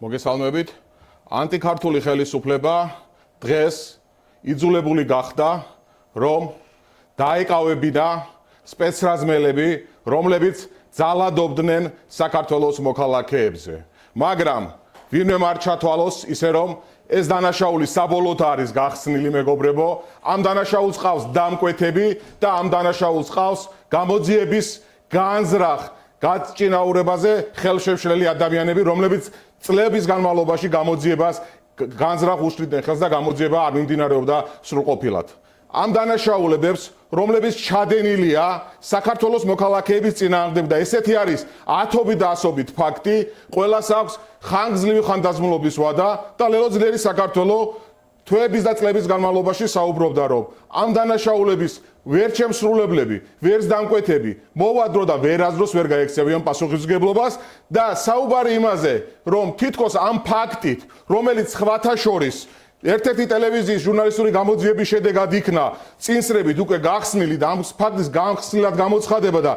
მოგესალმებით. ანტიქართული ხელისუფლება დღეს იძულებული გახდა, რომ დაეკავებინა სპეცრაზმელები, რომლებიც ძალადობდნენ საქართველოს მოქალაქეებზე. მაგრამ ვინმე არ ჩათვალოს ისე რომ ეს დანაშაული საბოლოოდ არის გახსნილი მეგობრებო, ამ დანაშაულს ყავს დამკვეთები და ამ დანაშაულს ყავს გამოძიების განზრახ გაწინაურებაზე ხელშემშლელი ადამიანები, რომლებიც წლების განმავლობაში გამოძიებას განზრახ უშლიდნენ ხელს და გამოძიება არ მიმდინარეობდა სრულყოფილად. ამ დანაშაულებებს, რომლებიც ჩადენილია საქართველოს მოქალაქეების წინააღმდეგ და ესეთი არის ათობით და ასობით ფაქტი, ყველას აქვს ხანგრძლივი ხანდაზმულობის ვადა და ლელოძლიერი საქართველო თვეების და წლების განმავლობაში საუბრობდა, რომ ამ დანაშაულების ვერც შემსრულებლები, ვერც დამკვეთები მოვადრო და ვერასდროს ვერ გაექცევიან პასუხისმგებლობას და საუბარი იმაზე, რომ თითქოს ამ ფაქტით, რომელიც სხვათა შორის ერთ-ერთი ტელევიზიის ჟურნალისტური გამოძიების შედეგად იქნა წინსრებით უკვე გახსნილი და ამ ფაქტის განხსნილად გამოცხადება და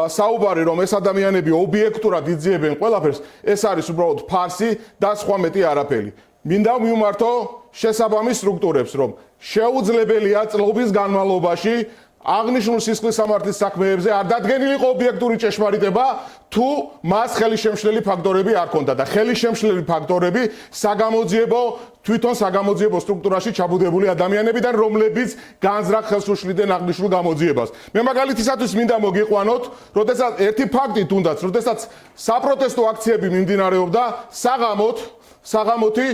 საუბარი რომ ეს ადამიანები ობიექტურად იძიებენ ყველაფერს, ეს არის უბრალოდ ფარსი და სხვა მეტი არაფერი. მინდა მივმართო შესაბამის სტრუქტურებს, რომ შეუძლებელია წლების განმავლობაში აღნიშნულ სისხლის სამართლის საქმეებზე არ დადგენილიყო ობიექტური ჭეშმარიტება, თუ მას ხელისშემშლელი ფაქტორები არ ქონდა და ხელისშემშლელი ფაქტორები თვითონ საგამოძიებო სტრუქტურაში ჩაბუდებული ადამიანებიდან, რომლებიც განზრახ ხელს უშლიდნენ აღნიშნულ გამოძიებას. მე მაგალითისათვის მინდა მოგიყვანოთ, როდესაც ერთი ფაქტი თუნდაც, როდესაც საპროტესტო აქციები მიმდინარეობდა საღამოთი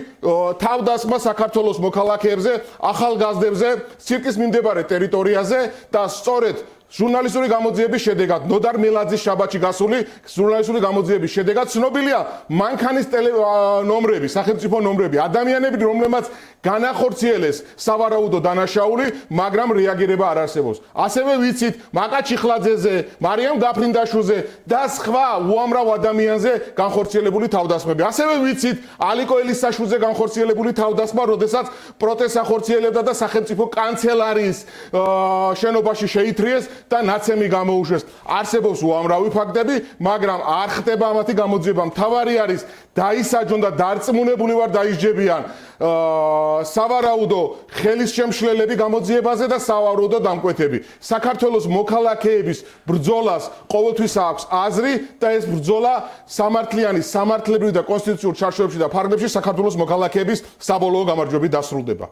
თავდასხმა საქართველოს მოქალაქეებზე, ახალგაზრდებზე, ცირკის მიმდებარე ტერიტორიაზე და სწორედ ჟურნალისტური გამოძიების შედეგად, ნოდარ მელაძის შაბათში გასული ჟურნალისტური გამოძიების შედეგად ცნობილია მანქანის ნომრები, სახელმწიფო ნომრები, ადამიანები, რომლებმაც განახორციელეს სავარაუდო დანაშაული, მაგრამ რეაგირება არ არსებობს. ასევე ვიცით მაკა ჩიხლაძეზე, მარიამ გაფრინდაშვილზე და სხვა უამრავ ადამიანზე განხორციელებული თავდასხმები. ასევე ვიცით ალიკო ელისაშვილზე განხორციელებული თავდასხმა, როდესაც პროტესტს ახორციელებდა და სახელმწიფო კანცელარიის შენობაში შეითრიეს და ნაცემი გამოუშვეს. არსებობს უამრავი ფაქტები, მაგრამ არ ხდება ამათი გამოძიება. მთავარი არის დაისაჯონ და დარწმუნებული ვარ დაისჯებიან სავარაუდო ხელისშემშლელები გამოძიებაზე და სავარაუდო დამკვეთები. საქართველოს მოქალაქეების ბრძოლას ყოველთვის აქვს აზრი და ეს ბრძოლა სამართლიანი, სამართლებრივი და კონსტიტუციურ ჩარჩოებში და ფარგლებში საქართველოს მოქალაქეების საბოლოო გამარჯვებით დასრულდება.